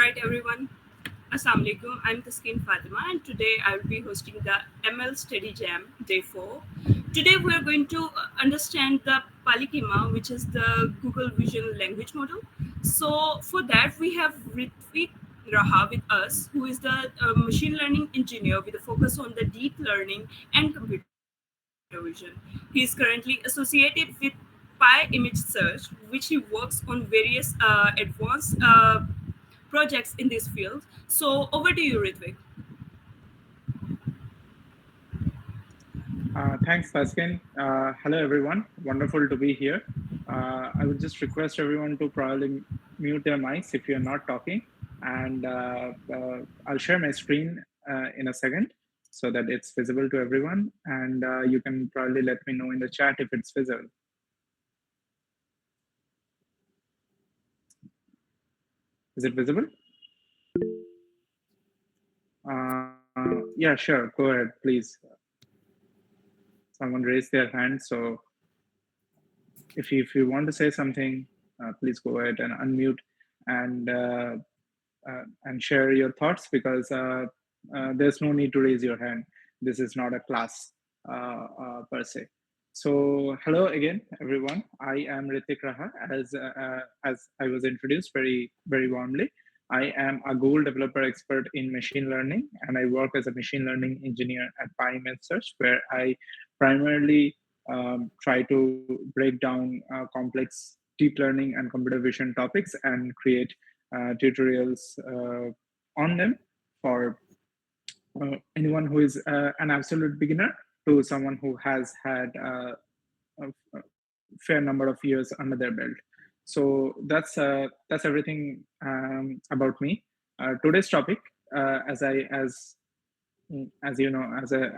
right, everyone. Assalamu alaikum. I'm Taskin Fatima, and today I will be hosting the ML Study Jam Day 4. Today, we are going to understand the PaliGemma, which is the Google Vision language model. So, for that, we have Ritwik Raha with us, who is the machine learning engineer with a focus on the deep learning and computer vision. He is currently associated with Pi Image Search, which he works on various advanced projects in this field. So over to you, Ritwik. Thanks, Paskin. Hello, everyone. Wonderful to be here. I would just request everyone to probably mute their mics if you're not talking. And I'll share my screen in a second so that it's visible to everyone. And you can probably let me know in the chat if it's visible. Is it visible? Yeah, sure. Go ahead, please. Someone raised their hand. So if you want to say something, please go ahead and unmute and share your thoughts because there's no need to raise your hand. This is not a class per se. So hello again, everyone. I am Ritwik Raha, as I was introduced very warmly. I am a Google developer expert in machine learning, and I work as a machine learning engineer at Pi Image Search, where I primarily try to break down complex deep learning and computer vision topics and create tutorials on them for anyone who is an absolute beginner to someone who has had a fair number of years under their belt. So that's everything about me. Today's topic, as you know,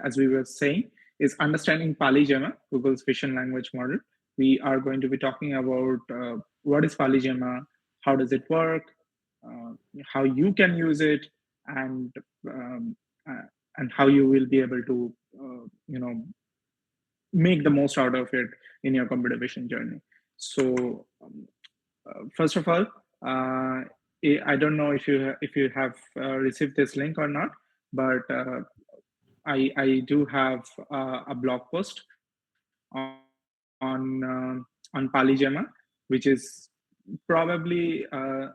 as we were saying, is understanding PaliGemma, Google's vision language model. We are going to be talking about what is PaliGemma, how does it work, uh, how you can use it, and um, uh, and how you will be able to make the most out of it in your computer vision journey. So first of all, I don't know if you have received this link or not, but I do have a blog post on PaliGemma, which is probably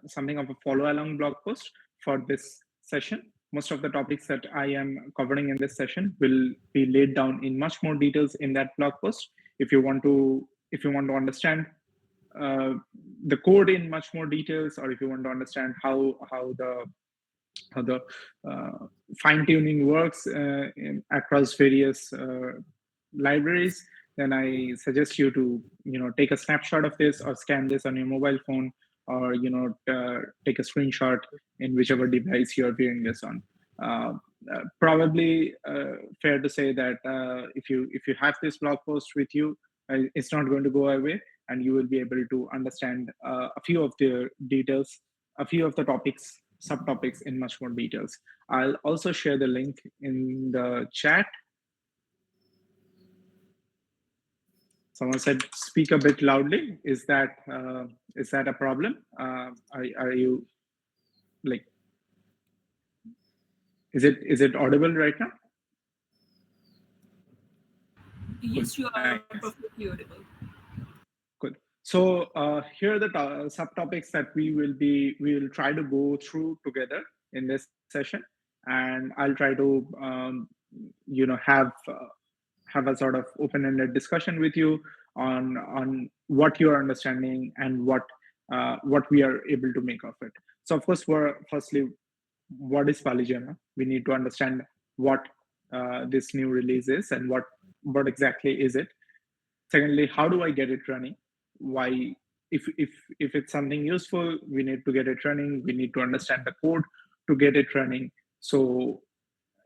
something of a follow-along blog post for this session. Most of the topics that I am covering in this session will be laid down in much more details in that blog post. If you want to understand uh, the code in much more details, or if you want to understand how the fine tuning works across various libraries, then I suggest you to take a snapshot of this or scan this on your mobile phone, or take a screenshot in whichever device you are viewing this on. Uh, Probably fair to say that if you have this blog post with you, it's not going to go away, and you will be able to understand a few of the details, a few of the topics, subtopics in much more details. I'll also share the link in the chat. Someone said speak a bit loudly. Is that a problem? Are you like, is it audible right now? Cool. Yes, you are Thanks. perfectly audible. Good. So here are the subtopics that we will try to go through together in this session, and I'll try to have a sort of open-ended discussion with you on what you're understanding and what we are able to make of it. So of course, firstly, what is PaliGemma? We need to understand what this new release is and what exactly is it. Secondly, how do I get it running? Why, if it's something useful, we need to get it running. We need to understand the code to get it running. So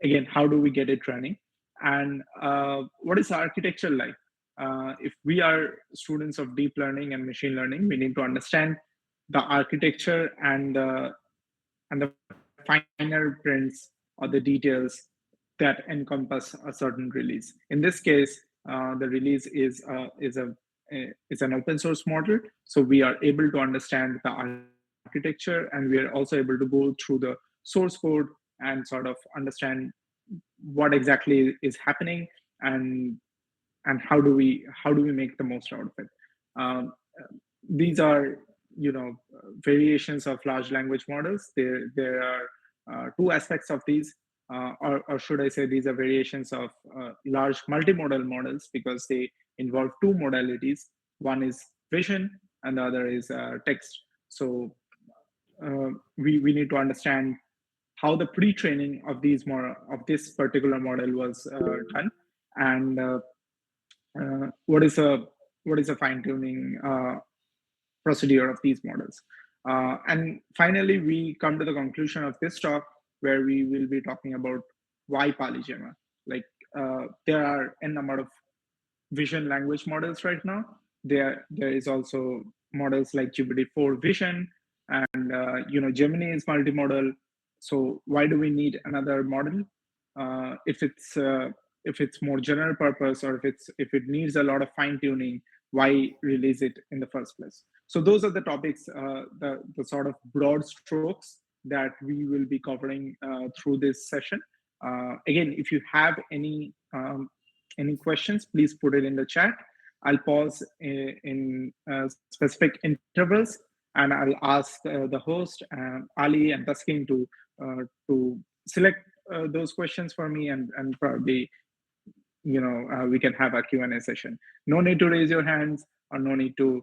again, how do we get it running? And what is the architecture like? If we are students of deep learning and machine learning, we need to understand the architecture and the finer prints or the details that encompass a certain release. In this case, the release is an open source model, so we are able to understand the architecture architecture, and we are also able to go through the source code and sort of understand what exactly is happening, and how do we make the most out of it. um, these are, variations of large language models. There are two aspects of these, or should I say, these are variations of large multimodal models, because they involve two modalities. One is vision, and the other is text. So we need to understand how the pre-training of of this particular model was done, and what is a fine-tuning procedure of these models. And finally, we come to the conclusion of this talk, where we will be talking about why PaliGemma. Like, there are a number of vision language models right now. There is also models like GPT-4 Vision, and Gemini is multimodal. So why do we need another model if it's more general purpose, or if it needs a lot of fine tuning? Why release it in the first place? So those are the topics, the sort of broad strokes that we will be covering through this session. Again, if you have any questions, please put it in the chat. I'll pause in specific intervals, and I'll ask the host, Ali and Taskin, to select those questions for me, and probably we can have a Q&A session. No need to raise your hands, or no need to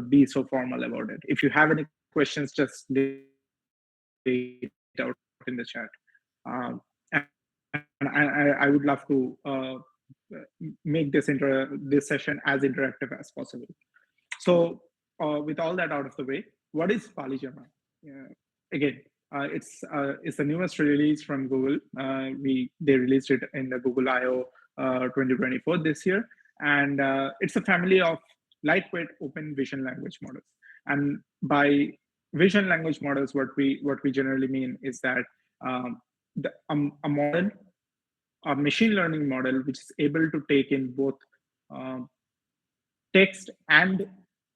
be so formal about it. If you have any questions, just lay it out in the chat. And I would love to make this session as interactive as possible. So, with all that out of the way, what is PaliGemma? Again, it's the newest release from Google. They released it in the Google I/O 2024 this year, and it's a family of lightweight open vision language models. And by vision language models, what we generally mean is that a model, a machine learning model, which is able to take in both um, text and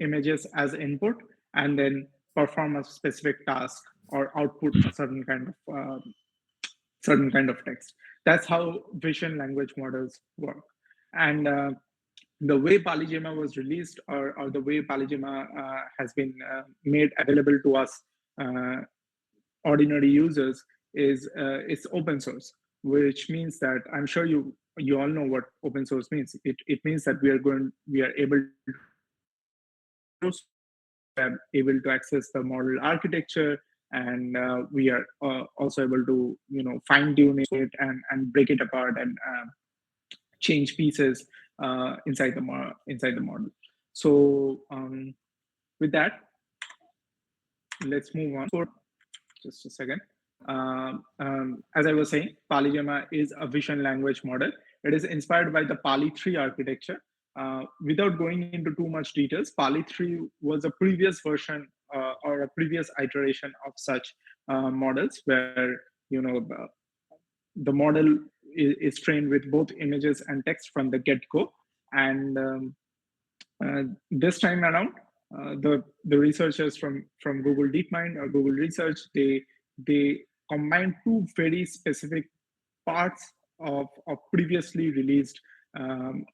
images as input, and then perform a specific task or output a certain kind of text. That's how vision language models work. And the way PaliGemma was released, or the way PaliGemma has been made available to us uh, ordinary users, is it's open source, which means that, I'm sure you all know what open source means. It means that we are able to access the source code, we are able to access the model architecture, and we are also able to fine tune it, and break it apart, and change pieces inside the model. So with that, let's move on. Just a second. As I was saying, PaliGemma is a vision language model. It is inspired by the Pali 3 architecture. Without going into too much details, Pali 3 was a previous version, or a previous iteration of such models, where the model is trained with both images and text from the get-go. And this time around, the researchers from Google DeepMind, or Google Research, they combined two very specific parts of previously released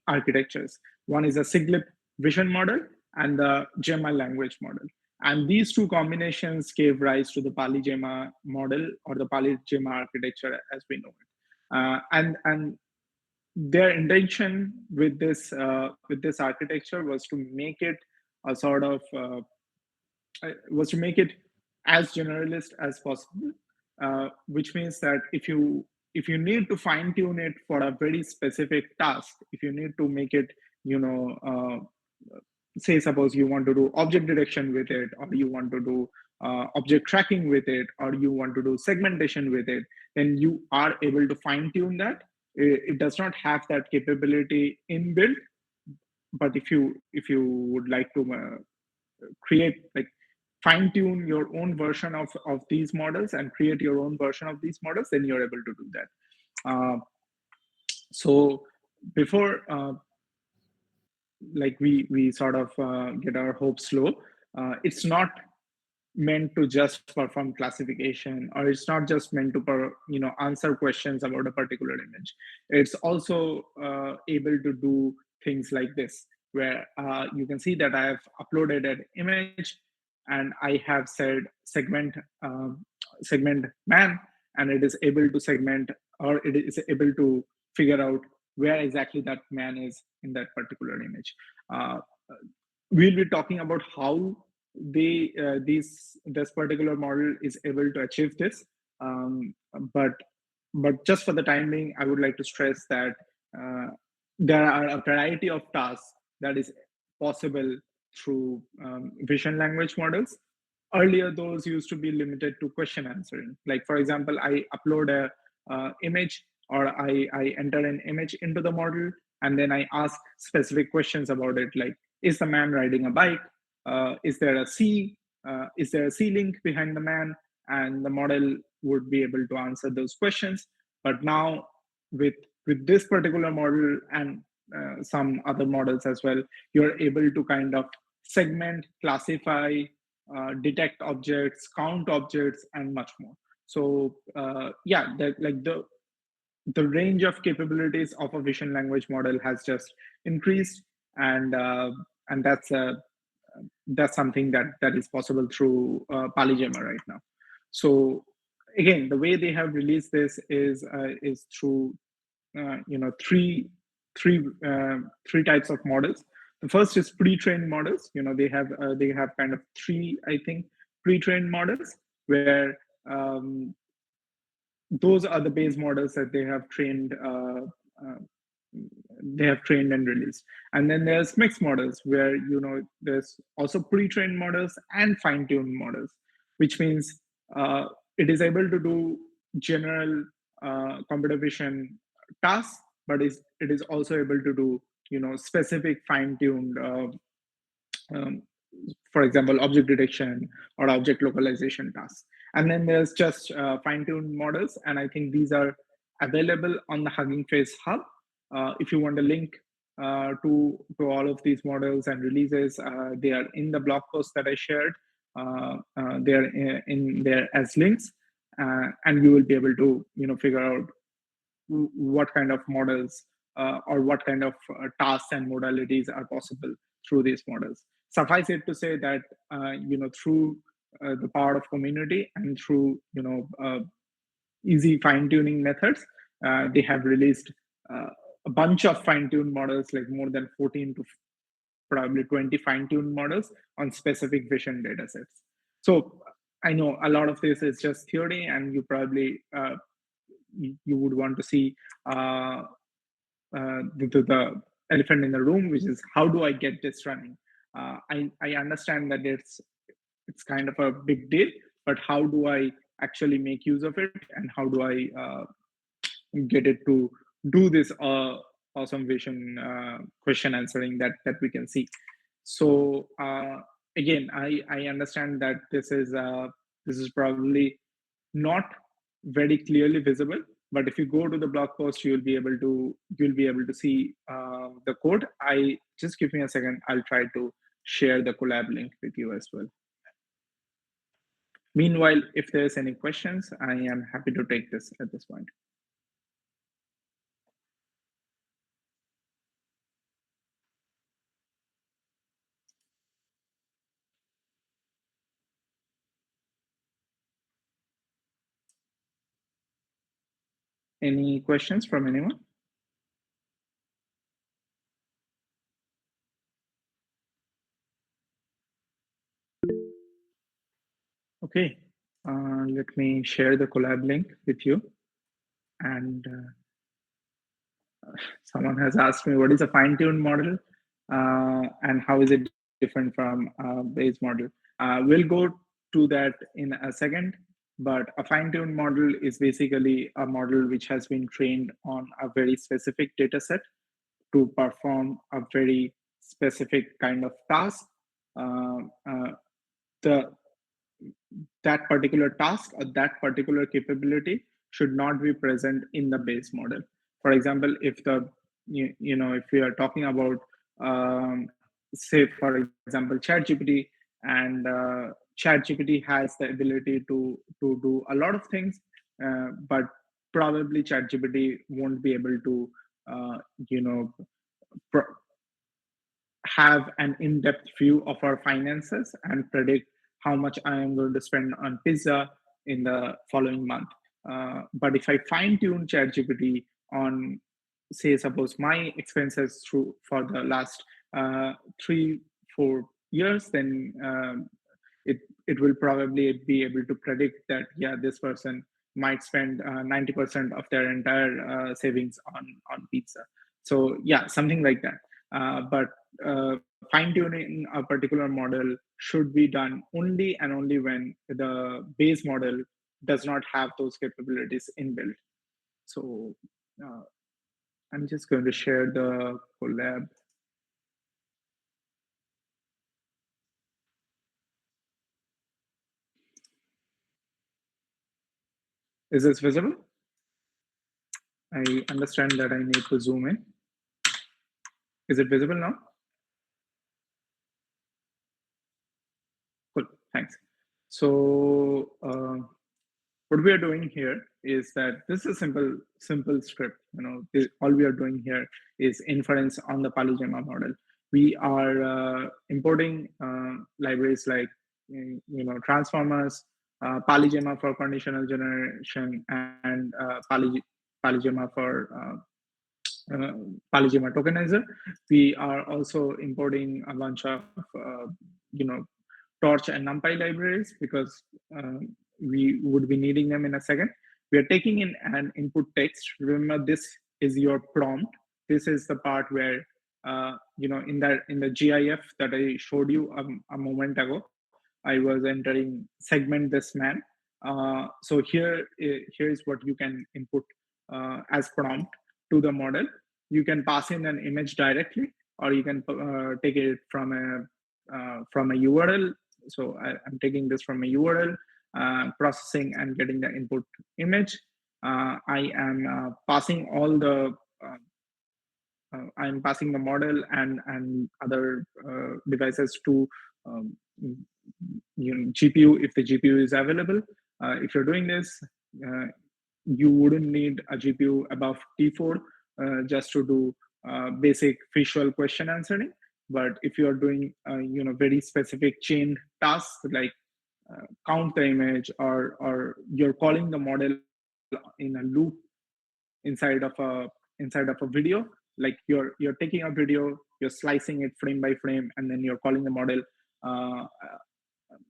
architectures. One is a Siglip vision model, and the Gemma language model. And these two combinations gave rise to the PaliGemma model, or the PaliGemma architecture as we know it. And their intention with this architecture was to make it a sort of was to make it as generalist as possible, which means that if you need to fine tune it for a very specific task, if you need to make it, say, suppose you want to do object detection with it, or you want to do object tracking with it, or you want to do segmentation with it, then you are able to fine tune that. It does not have that capability inbuilt, but if you would like to create, like, fine tune your own version of these models, and create your own version of these models, then you're able to do that. So before like we sort of get our hopes low, it's not meant to just perform classification, or it's not just meant to answer questions about a particular image. It's also able to do things like this, where you can see that I have uploaded an image and I have said segment man, and it is able to segment, or it is able to figure out where exactly that man is in that particular image. uh, we'll be talking about how this particular model is able to achieve this. um, but just for the time being, I would like to stress that uh, there are a variety of tasks that is possible through vision language models. Earlier, those used to be limited to question answering. Like, for example, I upload a image, or I enter an image into the model, and then I ask specific questions about it, like, is the man riding a bike? Is there a sea? Is there a sea link behind the man? And the model would be able to answer those questions. But now, with this particular model, and some other models as well, you're able to kind of segment, classify, detect objects, count objects, and much more. So yeah, the range of capabilities of a vision language model has just increased, and that's something that is possible through PaliGemma right now. So again, the way they have released this is through three types of models. The first is pre-trained models. They have kind of three, I think, pre-trained models, where um, those are the base models that uh, they have trained and released. And then there's mixed models, where there's also pre-trained models and fine-tuned models, which means uh, it is able to do general computer vision tasks, but it is also able to do specific fine-tuned um, for example, object detection or object localization tasks. And then there's just fine-tuned models, and I think these are available on the Hugging Face Hub. If you want a link to all of these models and releases, they are in the blog post that I shared. They are in there as links, and you will be able to figure out what kind of models or what kind of tasks and modalities are possible through these models. Suffice it to say that through the power of community and through easy fine tuning methods, they have released uh, a bunch of fine tuned models, like more than 14 to probably 20 fine tuned models on specific vision data sets. So I know a lot of this is just theory, and you probably you would want to see uh, the elephant in the room, which is, how do I get this running? I understand that it's kind of a big deal, but how do I actually make use of it, and how do I get it to do this awesome vision question answering that we can see? So again, I understand that this is probably not very clearly visible, but if you go to the blog post, you'll be able to see the code. I Just give me a second, I'll try to share the collab link with you as well. Meanwhile, if there's any questions, I am happy to take this at this point. Any questions from anyone? Okay, let me share the collab link with you. And someone has asked me, what is a fine-tuned model, and how is it different from base model? We'll go to that in a second. But a fine-tuned model is basically a model which has been trained on a very specific data set to perform a very specific kind of task. Uh, uh, the That particular task or that particular capability should not be present in the base model. For example, if we are talking about say, for example, ChatGPT, and ChatGPT has the ability to do a lot of things, but probably ChatGPT won't be able to, uh, you know, pro- have an in-depth view of our finances and predict how much I am going to spend on pizza in the following month. But if I fine-tune ChatGPT on, say, suppose my expenses through for the last 3 4 years, then it it will probably be able to predict that, yeah, this person might spend 90% of their entire savings on pizza. So yeah, something like that. But fine tuning a particular model should be done only and only when the base model does not have those capabilities inbuilt. So uh, I'm just going to share the collab. Is this visible? I understand that I need to zoom in. Is it visible now? Cool, thanks. So what we are doing here is that this is a simple script. All we are doing here is inference on the PaliGemma model. We are importing libraries like transformers, PaliGemma for conditional generation, and PaliGemma for uh, PaliGemma tokenizer. We are also importing a bunch of you know torch and numpy libraries because we would be needing them in a second. We are taking in an input text. Remember, this is your prompt. This is the part where in the GIF that I showed you a moment ago, I was entering segment this man. So here is what you can input as prompt to the model. You can pass in an image directly, or you can take it from a URL. So I'm taking this from a URL, processing and getting the input image. I am passing all the I'm passing the model and other devices to um, GPU if the GPU is available. If you're doing this, uh, you wouldn't need a GPU above T4 just to do basic visual question answering. But if you are doing very specific chain tasks like count the image, or you're calling the model in a loop inside of a video, like you're taking a video, you're slicing it frame by frame, and then you're calling the model uh,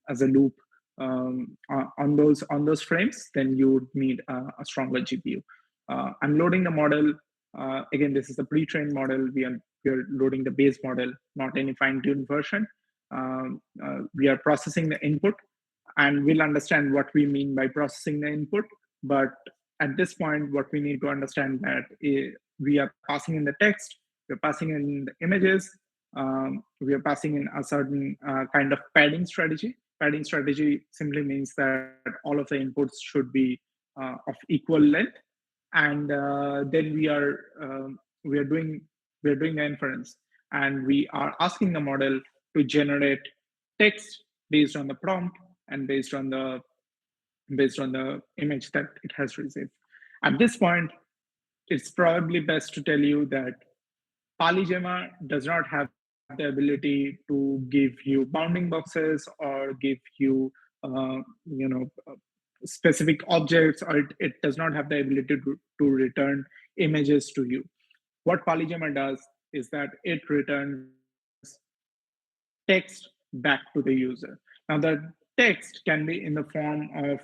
as a loop on those frames, then you would need a stronger GPU. I'm loading the model. Again, this is a pre-trained model. We are loading the base model, not any fine-tuned version. We are processing the input, and we'll understand what we mean by processing the input. But at this point, what we need to understand that we are passing in the text, we're passing in the images, we are passing in a certain kind of padding strategy. Padding strategy simply means that all of the inputs should be of equal length, and then we are doing the inference, and we are asking the model to generate text based on the prompt and based on the image that it has received. At this point, it's probably best to tell you that PaliGemma does not have the ability to give you bounding boxes or give you, uh, you know, uh, specific objects, or it does not have the ability to return images to you. What PaliGemma does is that it returns text back to the user. Now, the text can be in the form of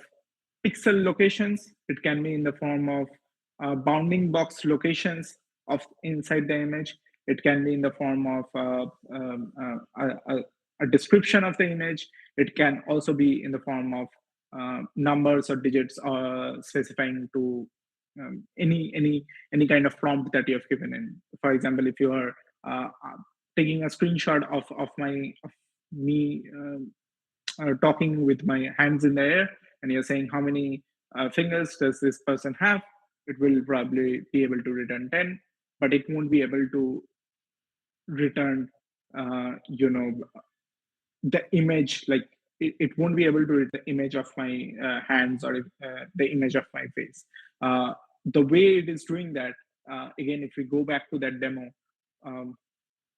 pixel locations. It can be in the form of bounding box locations of inside the image. It can be in the form of a description of the image. It can also be in the form of numbers or digits specifying to any kind of prompt that you have given in. For example, if you are taking a screenshot of me talking with my hands in the air, and you're saying how many fingers does this person have, it will probably be able to return 10, but it won't be able to return uh, you know the image, like it won't be able to read the image of my hands or the image of my face. The way it is doing that, again, if we go back to that demo, um,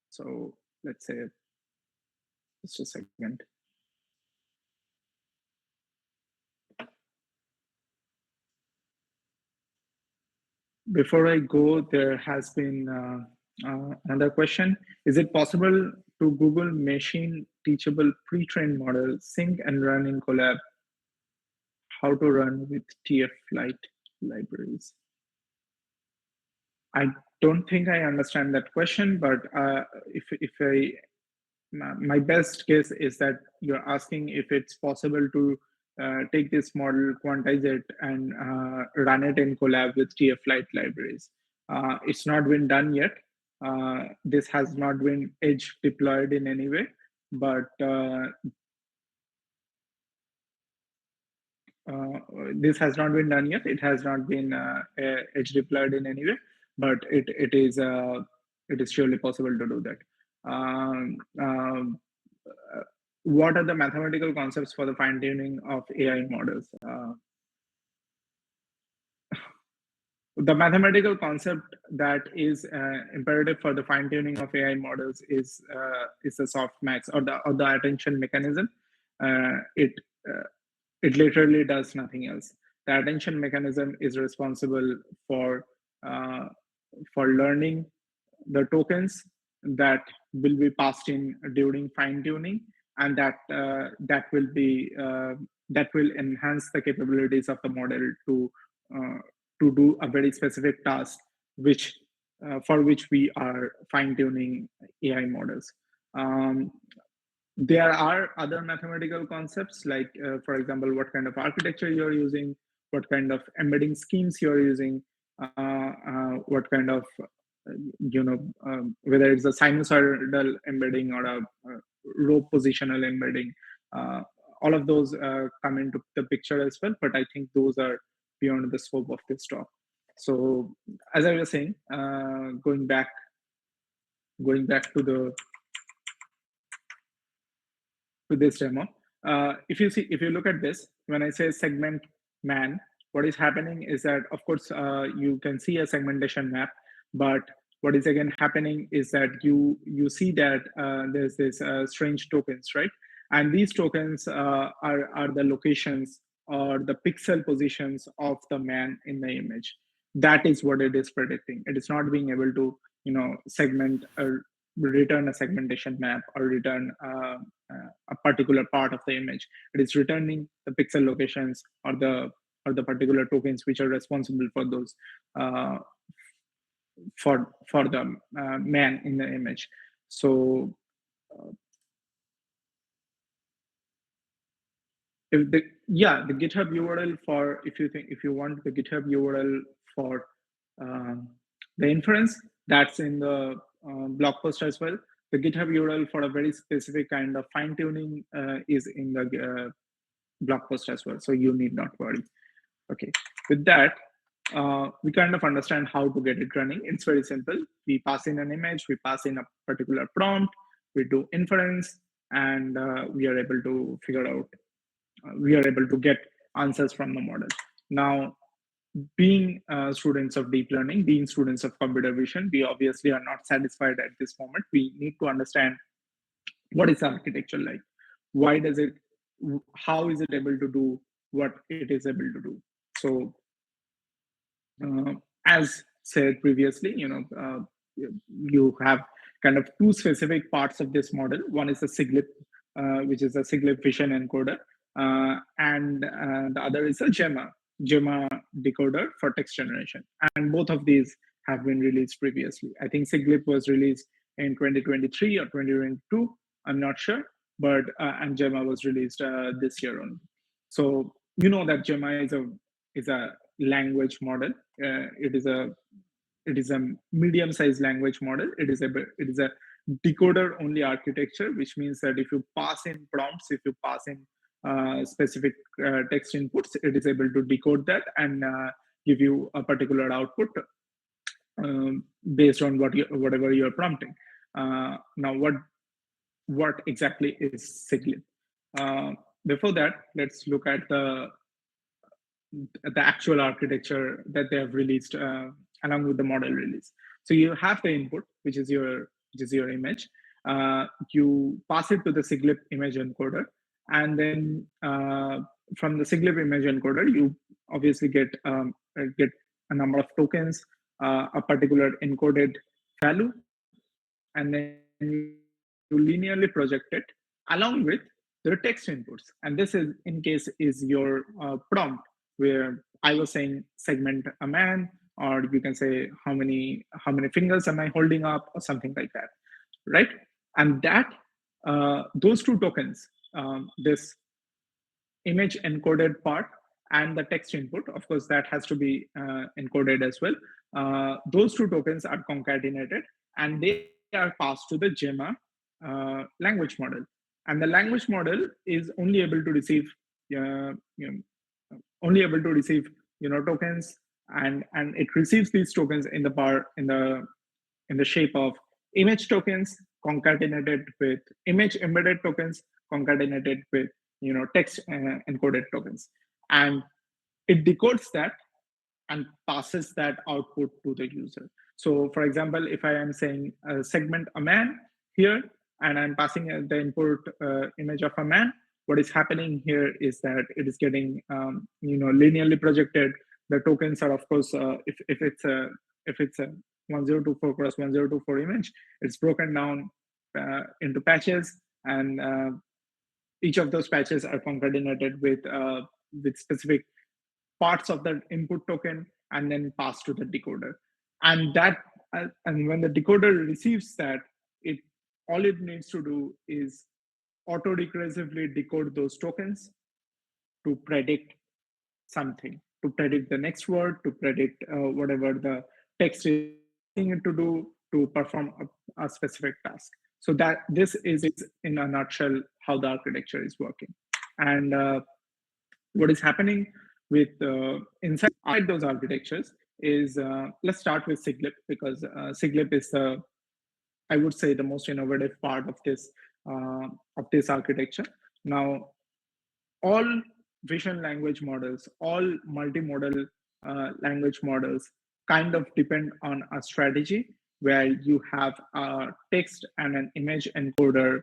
so let's say just a second. Before I go, there has been another question. Is it possible to Google machine teachable pre-trained model, sync and run in collab? How to run with TF Lite libraries? I don't think I understand that question, but if I my best guess is that you're asking if it's possible to take this model, quantize it, and run it in collab with TF Lite libraries. It's not been done yet. This has not been edge deployed in any way, but uh, this has not been done yet. It has not been edge deployed in any way, but it is surely possible to do that. Um, um, what are the mathematical concepts for the fine tuning of AI models? The mathematical concept that is imperative for the fine tuning of AI models is the softmax or the attention mechanism. It it literally does nothing else. The attention mechanism is responsible for uh, learning the tokens that will be passed in during fine tuning, and that will enhance the capabilities of the model uh, to do a very specific task, which for which we are fine tuning AI models. Um, there are other mathematical concepts like for example what kind of architecture you're using, what kind of embedding schemes you're using, what kind of whether it's a sinusoidal embedding or a row positional embedding. uh, all of those come into the picture as well, but I think those are beyond the scope of this talk. So as I was saying, going back to this demo. If you look at this, when I say segment man, what is happening is that, of course, you can see a segmentation map, but what is again happening is that you see that there's this strange tokens, right? And these tokens are the locations or the pixel positions of the man in the image. That is what it is predicting. It is not being able to, segment or return a segmentation map or return a particular part of the image. It is returning the pixel locations or the particular tokens which are responsible for those uh, for the man in the image. So if the the GitHub URL for, if you want the GitHub URL for um, the inference, that's in the blog post as well. The GitHub URL for a very specific kind of fine tuning is in the blog post as well, so you need not worry. Okay, with that, we kind of understand how to get it running. It's very simple. We pass in an image, we pass in a particular prompt, we do inference, and we are able to figure out, we are able to get answers from the model. Now, being students of deep learning, being students of computer vision, we obviously are not satisfied at this moment. We need to understand what is the architecture like, why does it, how is it able to do what it is able to do. So uh, as said previously, you have kind of two specific parts of this model. One is a siglip, which is a siglip vision encoder, and the other is a Gemma decoder for text generation. And both of these have been released previously. I think siglip was released in 2023 or 2022. I'm not sure, but and Gemma was released this year only. So you know that Gemma is a language model. It is a medium-sized language model. It is a decoder-only architecture, which means that if you pass in prompts, if you pass in specific text inputs, it is able to decode that and give you a particular output based on whatever you're prompting. Now, what exactly is siglip? before that, let's look at the actual architecture that they have released along with the model release. So you have the input, which is your image. You pass it to the SIGLIP image encoder, and then from the SIGLIP image encoder, you obviously get a number of tokens, a particular encoded value, and then you linearly project it along with the text inputs. And this is, in case, is your prompt, where I was saying segment a man, or you can say how many fingers am I holding up, or something like that, right? And that those two tokens, this image encoded part and the text input, of course, that has to be encoded as well. Those two tokens are concatenated and they are passed to the Gemma language model. And the language model is only able to receive you know, only able to receive tokens, and it receives these tokens in the bar in the shape of image tokens concatenated with image embedded tokens concatenated with text encoded tokens, and it decodes that and passes that output to the user. So for example, if I am saying segment a man here, and I'm passing the input image of a man, what is happening here is that it is getting linearly projected. The tokens are, of course, if it's a 1024 cross 1024 image, it's broken down into patches, and each of those patches are concatenated with specific parts of the input token and then passed to the decoder. And when the decoder receives that, it all it needs to do is auto recursively decode those tokens to predict something, to predict the next word, to predict whatever the text is asking it to do to perform a specific task. So that this is in a nutshell how the architecture is working. And what is happening with inside those architectures is, let's start with SIGLIP, because SIGLIP is I would say the most innovative part of this architecture. Now, all vision language models, all multimodal language models kind of depend on a strategy where you have a text and an image encoder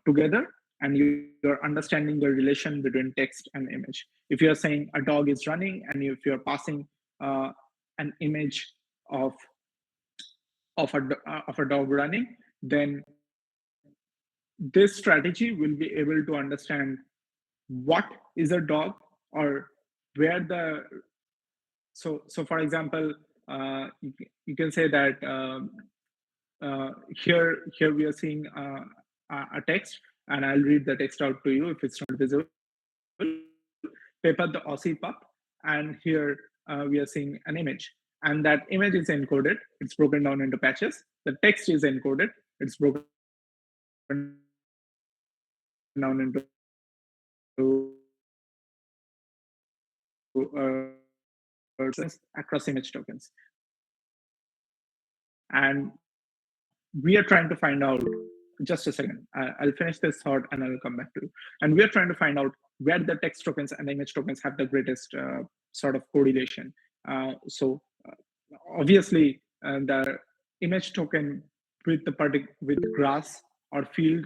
together, and you're understanding the relation between text and image. If you're saying a dog is running, and if you're passing uh, an image of of a dog running, then this strategy will be able to understand what is a dog, or where the so for example, you can say that here we are seeing a text, and I'll read the text out to you if it's not visible. Pepper the Aussie pup, and here we are seeing an image, and that image is encoded. It's broken down into patches. The text is encoded. It's broken down into across image tokens. And we are trying to find out, just a second, I'll finish this thought and I'll come back to you. And we are trying to find out where the text tokens and the image tokens have the greatest sort of correlation. So obviously, the image token with with grass or field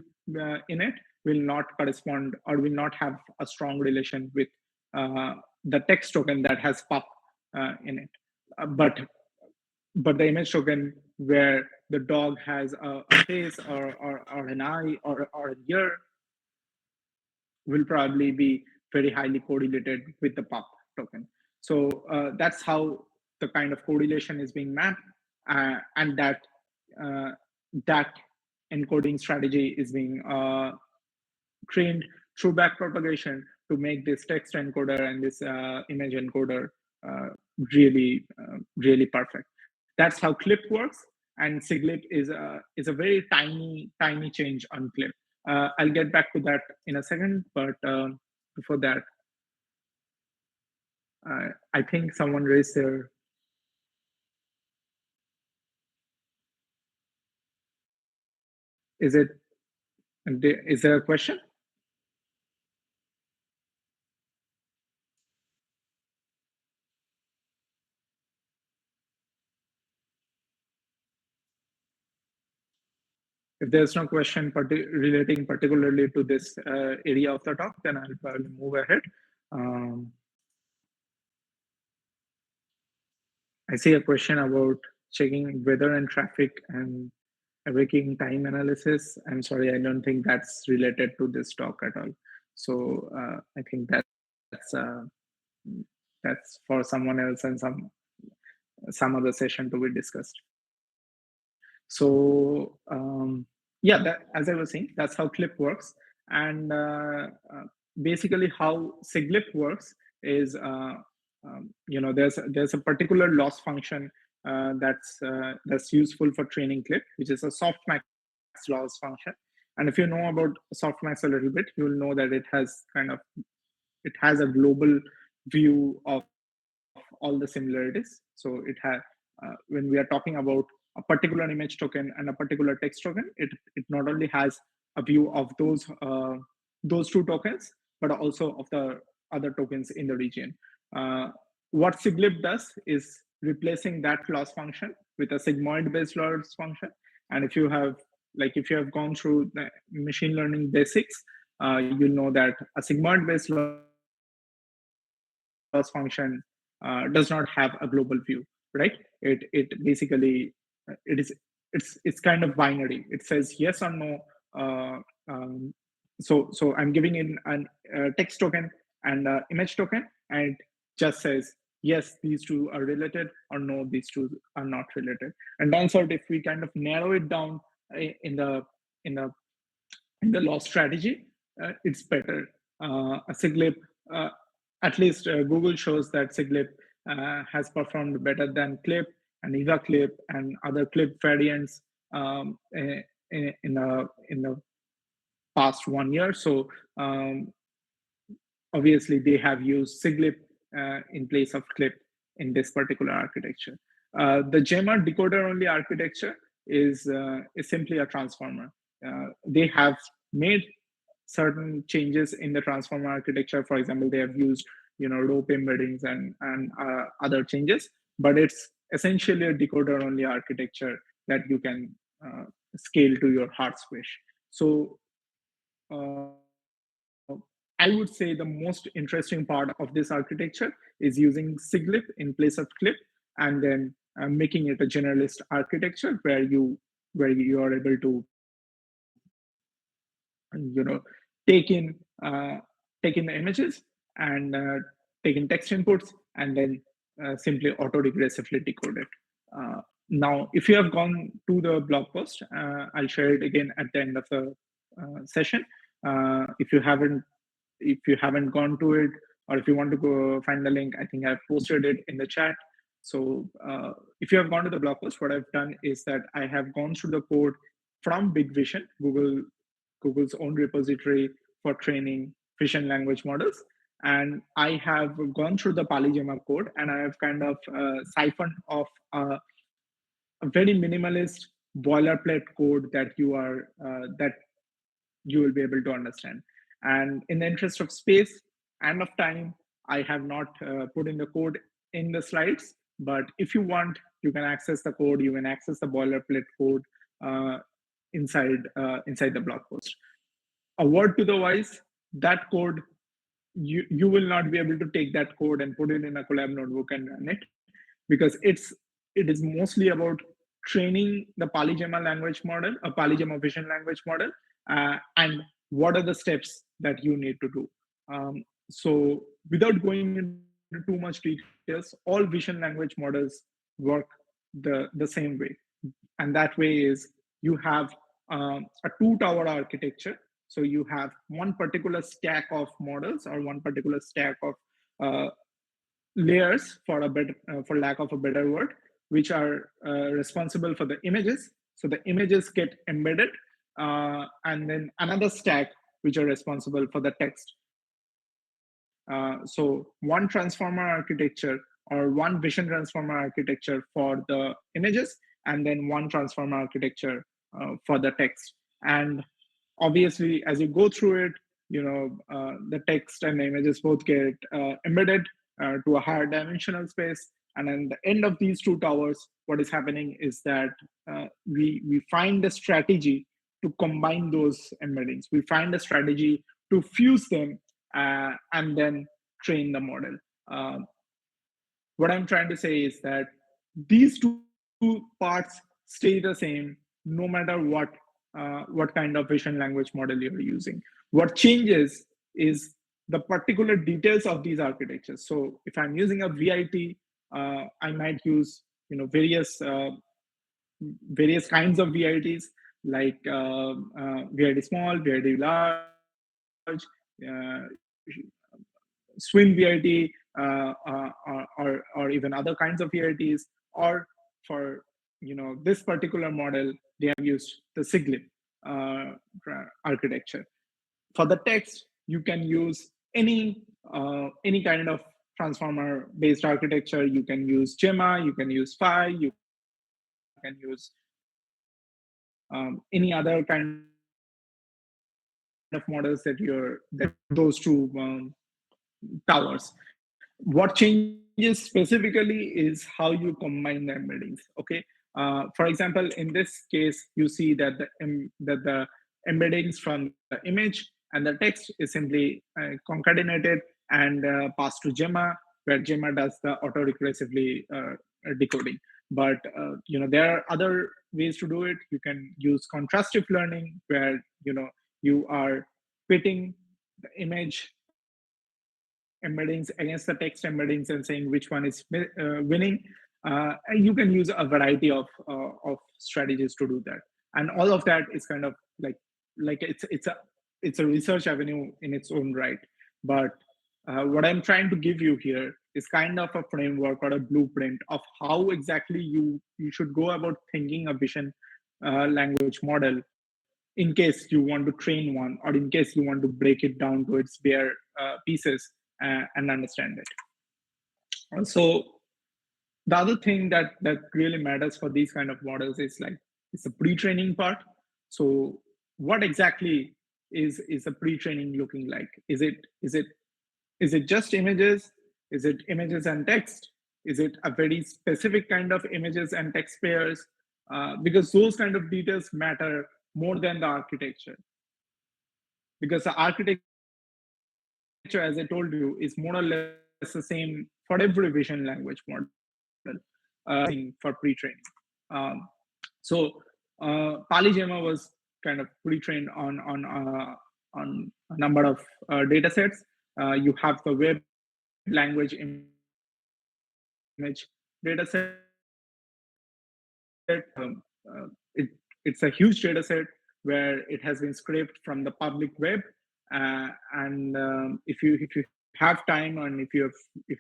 in it will not correspond or will not have a strong relation with uh, the text token that has pup in it. But the image token where the dog has a face, or an eye, or an ear, will probably be very highly correlated with the pup token. So that's how the kind of correlation is being mapped, and uh, that encoding strategy is being trained through backpropagation to make this text encoder and this image encoder uh, really perfect. That's how Clip works, and SIGLIP is a very tiny change on Clip. I'll get back to that in a second, but before that, I think someone raised their. Is it? Is there a question? If there's no question relating particularly to this area of the talk, then I'll probably move ahead. Um, I see a question about checking weather and traffic and waking time analysis. I'm sorry, I don't think that's related to this talk at all. So I think that's for someone else and some other session to be discussed. So yeah, as I was saying, that's how Clip works. And basically how Siglip works is, there's a particular loss function that's useful for training Clip, which is a softmax loss function. And if you know about softmax a little bit, you'll know that it has a global view of all the similarities. So when we are talking about a particular image token and a particular text token, it not only has a view of those two tokens, but also of the other tokens in the region. Uh, what Siglip does is replacing that loss function with a sigmoid based loss function. And if you have gone through the machine learning basics, you'll know that a sigmoid based loss function does not have a global view, right? It basically it's kind of binary. It says yes or no. uh, um, so I'm giving in an text token and image token, and it just says yes, these two are related, or no, these two are not related. And turns out if we kind of narrow it down in the in the loss strategy, it's better. A Siglip, uh, at least Google shows that Siglip has performed better than Clip and Eva Clip and other Clip variants in the past 1 year. So obviously they have used Siglip in place of Clip in this particular architecture. The Gemma decoder only architecture is simply a transformer. They have made certain changes in the transformer architecture. For example, they have used rope embeddings and other changes, but it's essentially a decoder only architecture that you can scale to your heart's wish. So I would say the most interesting part of this architecture is using Siglip in place of Clip, and then making it a generalist architecture where you are able to take in take in the images and take in text inputs, and then simply auto regressively decode it. Now, if you have gone to the blog post, I'll share it again at the end of the session. If you haven't gone to it, or if you want to go find the link, I think I've posted it in the chat. So if you have gone to the blog post, what I've done is that I have gone through the code from Big Vision, Google's own repository for training vision language models. And I have gone through the PaliGemma code, and I have kind of siphoned off a very minimalist boilerplate code that you will be able to understand. And in the interest of space and of time, I have not put in the code in the slides. But if you want, you can access the code. You can access the boilerplate code uh, inside the blog post. A word to the wise, that code, you will not be able to take that code and put it in a collab notebook and run it, because it is mostly about training the PaliGemma language model, a PaliGemma vision language model, and what are the steps that you need to do. So without going into too much details, all vision language models work the same way. And that way is you have a two tower architecture. So you have one particular stack of models, or one particular stack of uh, layers, for lack of a better word, which are responsible for the images. So the images get embedded, and then another stack which are responsible for the text. So one transformer architecture, or one vision transformer architecture for the images, and then one transformer architecture for the text. And obviously, as you go through it, the text and the images both get embedded to a higher dimensional space. And at the end of these two towers, what is happening is that we find a strategy to combine those embeddings. We find a strategy to fuse them and then train the model. What I'm trying to say is that these two parts stay the same no matter what kind of vision language model you're using. What changes is the particular details of these architectures. So if I'm using a VIT, I might use various kinds of VITs like VIT small, VIT large, swim VIT, or even other kinds of VITs, or for this particular model, they have used the Siglip uh, architecture. For the text, you can use any kind of transformer based architecture. You can use Gemma, you can use Phi, you can use any other kind of models that you're that those two towers. What changes specifically is how you combine the embeddings. Okay, for example, in this case, you see that the embeddings from the image and the text is simply concatenated and passed to Gemma, where Gemma does the auto recursively decoding. But there are other ways to do it. You can use contrastive learning, where you are pitting the image embeddings against the text embeddings and saying which one is winning. And you can use a variety of strategies to do that, and all of that is kind of like it's a research avenue in its own right. But what I'm trying to give you here is kind of a framework or a blueprint of how exactly you should go about thinking a vision language model in case you want to train one, or in case you want to break it down to its bare pieces and understand it. So the other thing that really matters for these kind of models is like it's a pre-training part. So what exactly is a pre-training looking like? Is it just images? Is it images and text? Is it a very specific kind of images and text pairs? Because those kind of details matter more than the architecture. Because the architecture, as I told you, is more or less the same for every vision language model, for pre-training. So PaliGemma was kind of pre-trained on a number of data sets. You have the web language image data set. It's a huge data set where it has been scraped from the public web. And if you have time, and if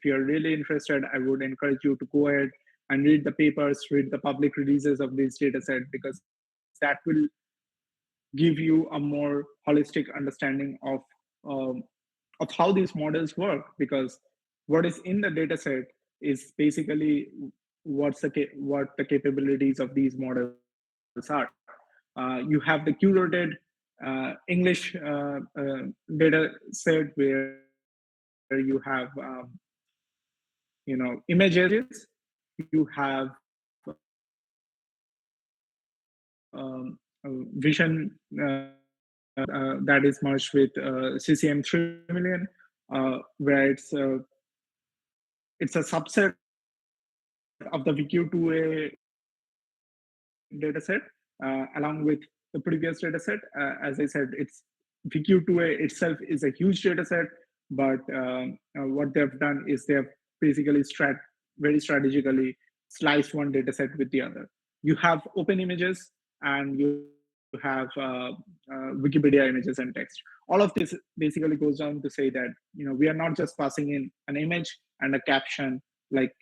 you're really interested, I would encourage you to go ahead and read the papers, read the public releases of this data set, because that will give you a more holistic understanding um, of how these models work. Because what is in the data set is basically what the capabilities of these models are. You have the curated English data set where you have images. You have vision that is merged with CCM 3 million, where it's a subset of the VQ2A dataset, along with the previous dataset. As I said, it's VQ2A itself is a huge dataset, but what they've done is they have basically very strategically sliced one dataset with the other. You have open images and you have Wikipedia images and text. All of this basically goes down to say that we are not just passing in an image and a caption like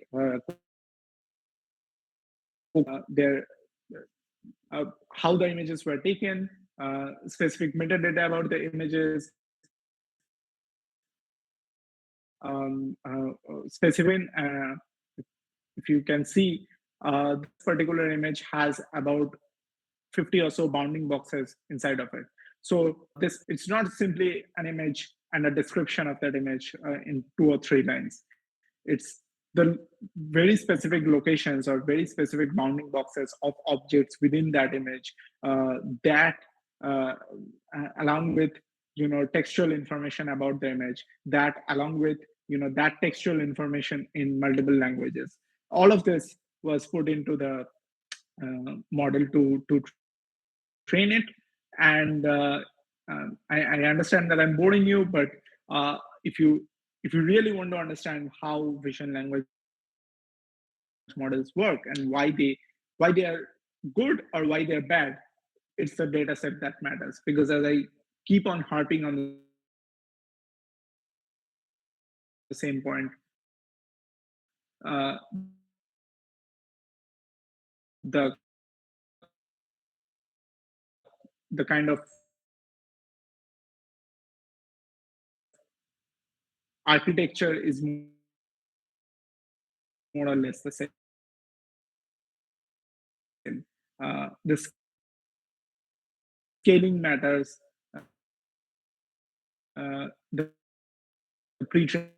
Coca-Cola. How the images were taken, specific metadata about the images, specific. If you can see, this particular image has about 50 or so bounding boxes inside of it. So this it's not simply an image and a description of that image in 2 or 3 lines. It's the very specific locations or very specific bounding boxes of objects within that image that uh, along with textual information about the image, that along with that textual information in multiple languages. All of this was put into the model to train it. And I understand that I'm boring you, but if you really want to understand how vision language models work and why they are good or why they're bad, it's the data set that matters. Because as I keep on harping on the same point, the kind of architecture is more or less the same. The scaling matters, the pre-training matters,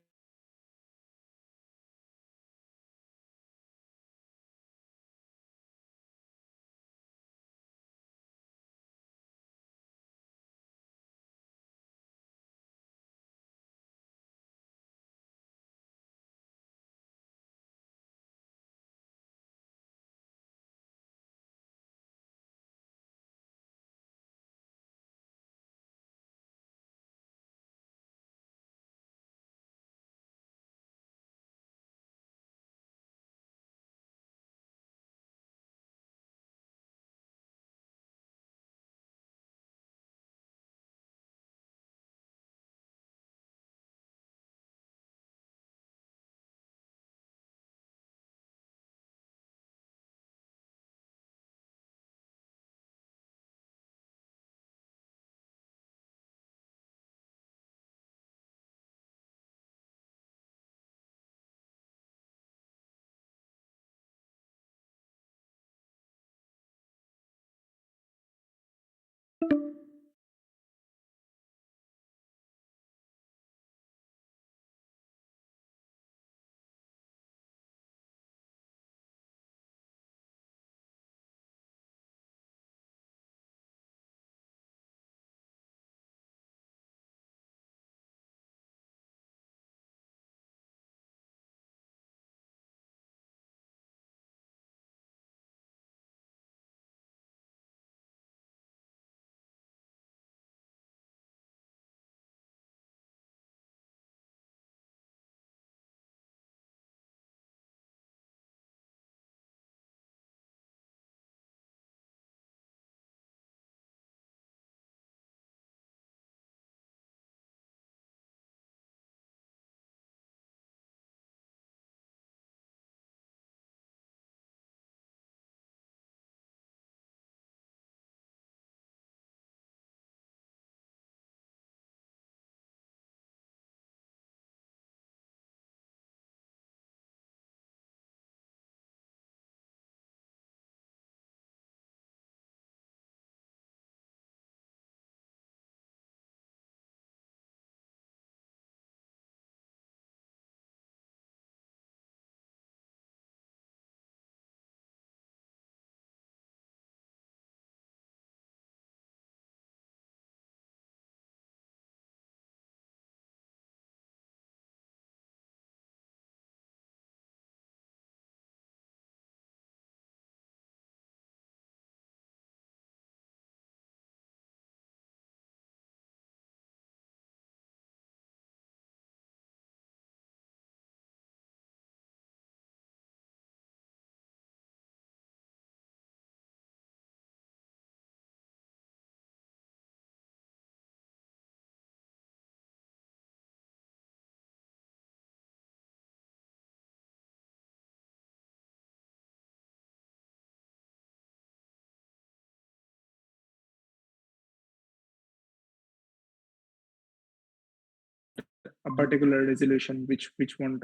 a particular resolution which won't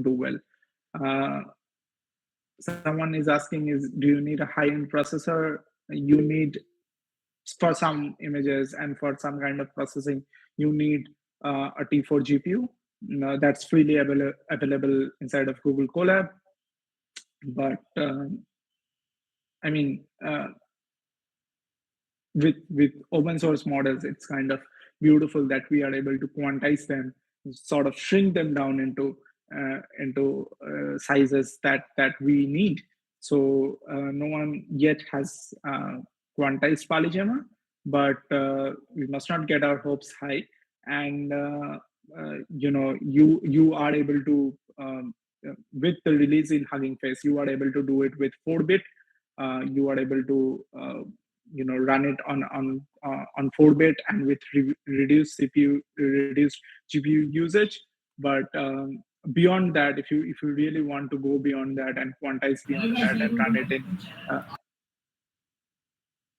do well. Uh, Someone is asking, is do you need a high-end processor? You need, for some images and for some kind of processing, you need a T4 GPU. That's freely available inside of Google Colab. But I mean, with open source models, it's kind of beautiful that we are able to quantize them, sort of shrink them down into sizes that we need. So no one yet has quantized PaliGemma, but we must not get our hopes high. And you are able to with the release in Hugging Face, you are able to do it with 4-bit. You are able to run it on 4-bit and with reduced CPU, reduced GPU usage. But beyond that, if you really want to go beyond that and quantize beyond that and run it in uh,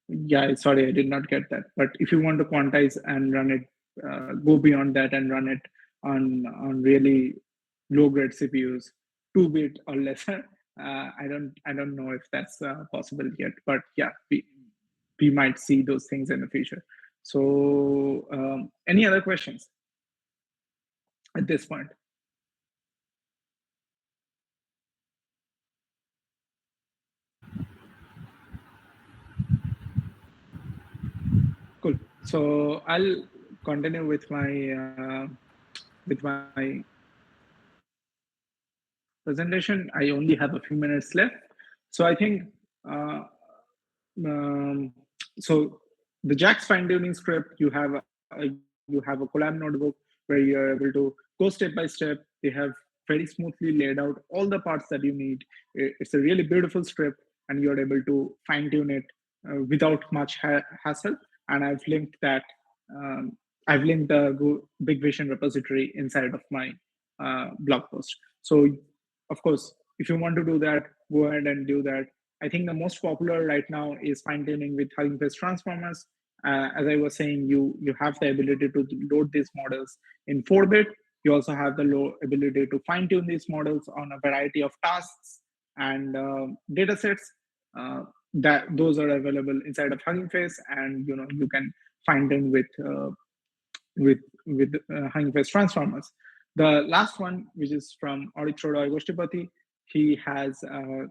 yeah, sorry, I did not get that. But if you want to quantize and run it, go beyond that and run it on really low grade CPUs, 2-bit or lesser. I don't know if that's possible yet, but yeah, we might see those things in the future. So, any other questions at this point? Cool. So I'll continue with my presentation. I only have a few minutes left. So I think uh, um, so the Jax fine tuning script, you have a collab notebook where you are able to go step by step. They have very smoothly laid out all the parts that you need. It's a really beautiful script, and you're able to fine tune it without much hassle. And um, I've linked the Big Vision repository inside of my blog post. So, of course, if you want to do that, go ahead and do that. I think the most popular right now is fine tuning with Hugging Face transformers. As I was saying, you have the ability to load these models in 4-bit. You also have the ability to fine tune these models on a variety of tasks and data sets. That those are available inside of Hugging Face, and you can find them with Hugging Face transformers. The last one, which is from Audit Roy Goshtipati, he has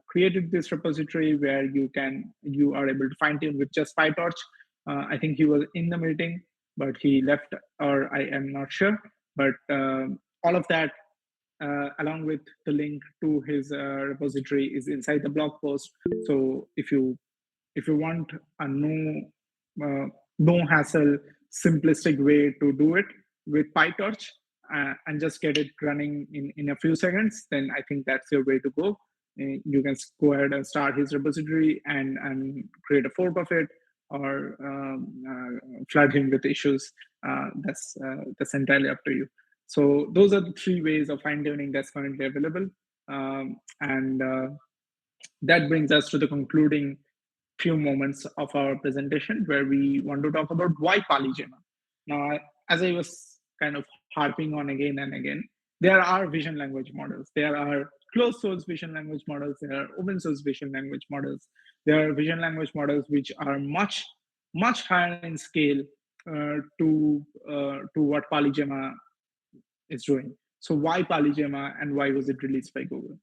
created this repository where you are able to fine tune with just PyTorch. I think he was in the meeting, but he left, or I am not sure. But all of that, along with the link to his repository, is inside the blog post. So if you want a no hassle simplistic way to do it with PyTorch and just get it running in a few seconds, then I think that's your way to go. You can go ahead and start his repository and create a fork of it, or flood him with issues. That's entirely up to you. So those are the three ways of fine tuning that's currently available. And that brings us to the concluding few moments of our presentation where we want to talk about why PaliGemma. Now, as I was kind of harping on again and again, there are vision language models. There are closed source vision language models. There are open source vision language models. There are vision language models which are much, much higher in scale to what PaliGemma is doing. So why PaliGemma, and why was it released by Google?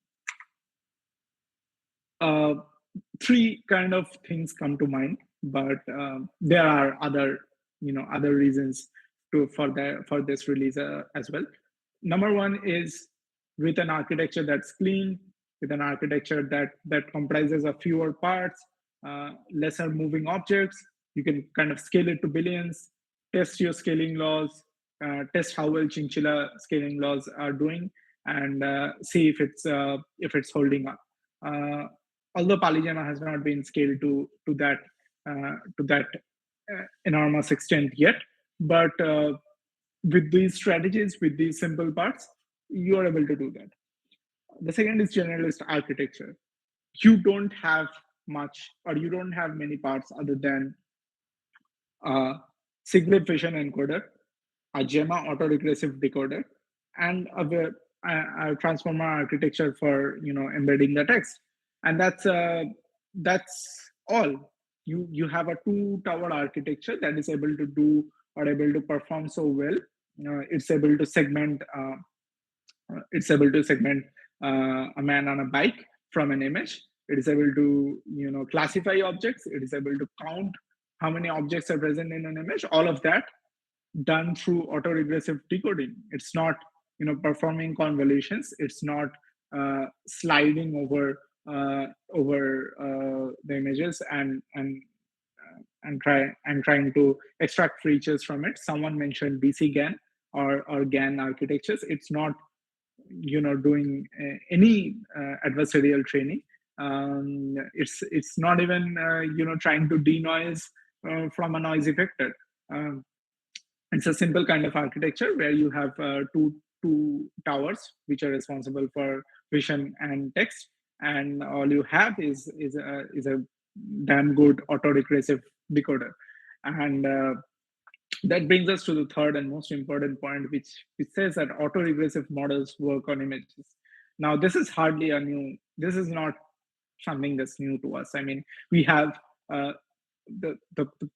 uh, three kind of things come to mind, but there are other reasons for this release as well. Number one is with an architecture that's clean, with an architecture that comprises of fewer parts, lesser moving objects. You can kind of scale it to billions, test your scaling laws, test how well Chinchilla scaling laws are doing, and see if it's holding up. Uh, Although PaliGemma has not been scaled to that enormous extent yet, but with these strategies, with these simple parts, you are able to do that. The second is generalist architecture. You don't have much, or you don't have many parts other than a Siglet vision encoder, a Gemma autoregressive decoder, and a transformer architecture for embedding the text, and that's all. You have a two-tower architecture that is able to do or able to perform so well. It's able to segment. A man on a bike from an image. It is able to classify objects. It is able to count how many objects are present in an image, all of that done through autoregressive decoding. It's not performing convolutions. It's not sliding over the images and trying to extract features from it. Someone mentioned BC GAN or GAN architectures. It's not doing any adversarial training. It's not even trying to denoise from a noisy vector. Um, it's a simple kind of architecture where you have two towers which are responsible for vision and text, and all you have is a damn good autoregressive decoder. And that brings us to the third and most important point, which says that autoregressive models work on images. Now, this is hardly a new. This is not something that's new to us. I mean, we have uh, the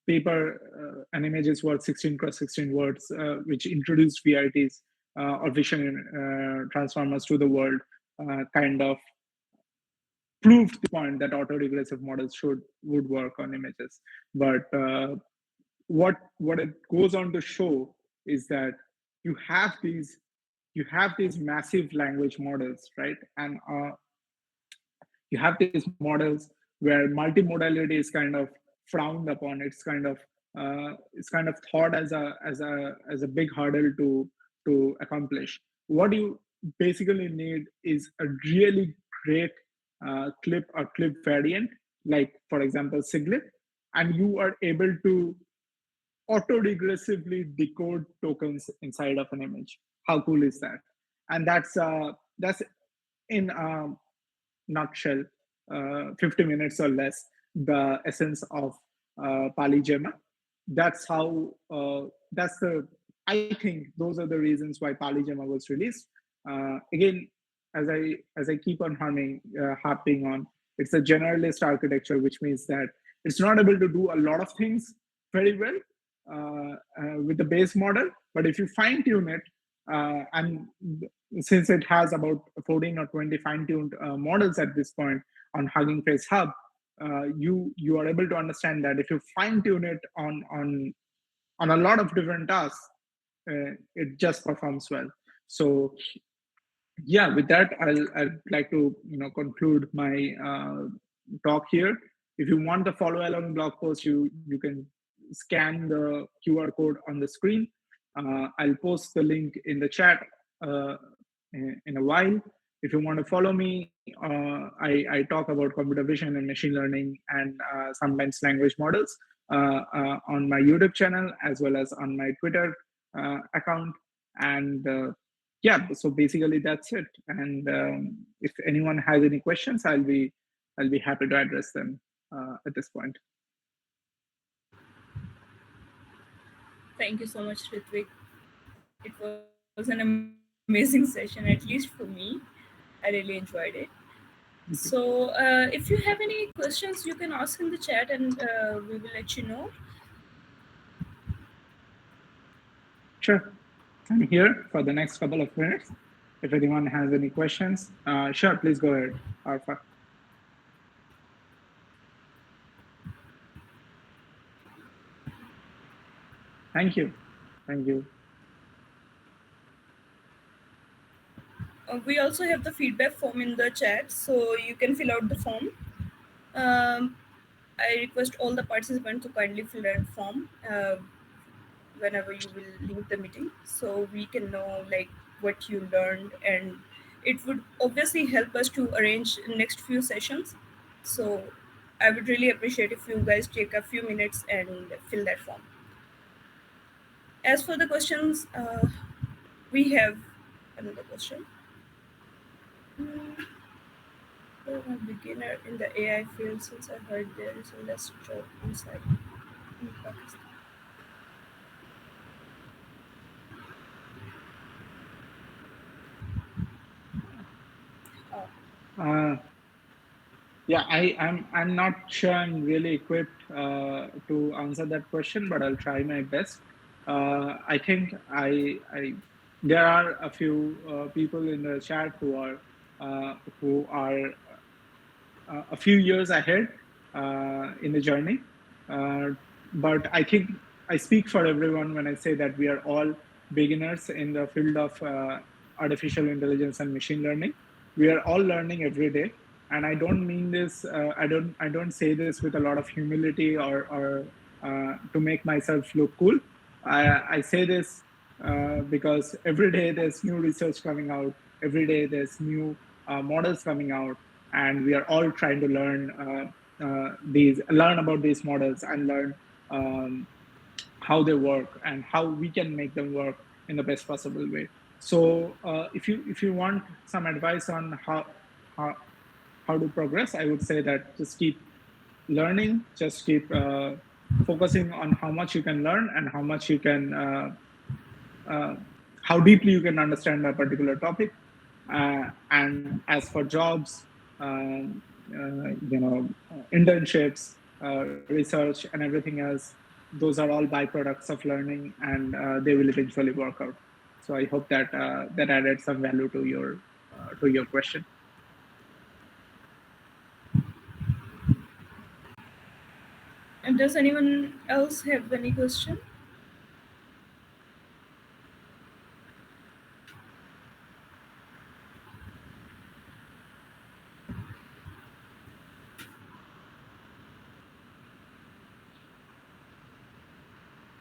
paper an image is worth 16 cross 16 words, which introduced VRTs or vision transformers to the world, kind of proved the point that autoregressive models should would work on images. But what it goes on to show is that you have these massive language models, right? And you have these models where multimodality is kind of frowned upon. It's kind of thought as a big hurdle to accomplish. What you basically need is a really great clip or clip variant, like for example Siglit, and you are able to auto-regressively decode tokens inside of an image. How cool is that? And that's in nutshell, 50 minutes or less, the essence of PaliGemma. That's how. That's the. I think those are the reasons why PaliGemma was released. Again, as I keep on harping on, it's a generalist architecture, which means that it's not able to do a lot of things very well with the base model. But if you fine tune it, and since it has about 14 or 20 fine-tuned models at this point on Hugging Face Hub, you are able to understand that if you fine-tune it on a lot of different tasks, it just performs well. So yeah, with that, I'd like to conclude my talk here. If you want the follow along blog post, you can scan the QR code on the screen. I'll post the link in the chat uh, in a while. If you want to follow me, I talk about computer vision and machine learning and sometimes language models on my YouTube channel as well as on my Twitter account. And yeah, so basically that's it. And if anyone has any questions, I'll be happy to address them at this point. Thank you so much, Ritwik. It was an amazing session, at least for me. I really enjoyed it. So, if you have any questions, you can ask in the chat and we will let you know. Sure, I'm here for the next couple of minutes. If anyone has any questions, sure, please go ahead, Arfa. Thank you. Thank you. We also have the feedback form in the chat, so you can fill out the form. Um, I request all the participants to kindly fill that form whenever you will leave the meeting, so we can know like what you learned, and it would obviously help us to arrange next few sessions. So I would really appreciate if you guys take a few minutes and fill that form. As for the questions, we have another question. Hmm, for a beginner in the AI field, since I heard there is a less job inside in Pakistan. Oh, Uh, yeah, I'm not sure I'm really equipped to answer that question, but I'll try my best. I think I there are a few people in the chat who are a few years ahead in the journey. Uh, but I think I speak for everyone when I say that we are all beginners in the field of artificial intelligence and machine learning. We are all learning every day, and I don't mean this. I don't say this with a lot of humility or to make myself look cool. I say this because every day there's new research coming out. Every day there's new models coming out, and we are all trying to learn about these models and learn um, how they work and how we can make them work in the best possible way. So if you want some advice on how how to progress, I would say that just keep learning, just keep focusing on how much you can learn and how much you can uh, how deeply you can understand a particular topic. And as for jobs, um, internships, research, and everything else, those are all byproducts of learning, and they will eventually work out. So I hope that that added some value to your question. And does anyone else have any question?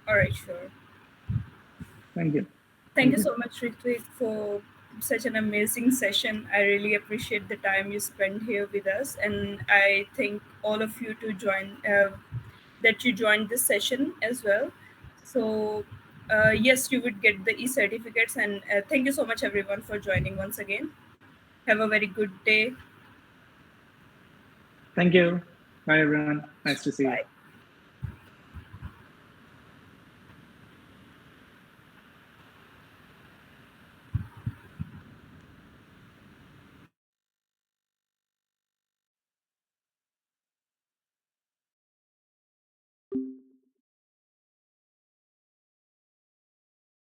All right, sure. Thank you. Thank you Thank you. so much, Ritwik, for such an amazing session. I really appreciate the time you spent here with us, and I thank all of you to join that you joined this session as well. So, yes, you would get the e-certificates, and thank you so much, everyone, for joining once again. Have a very good day. Thank you. Bye, everyone. Nice to see you. Bye.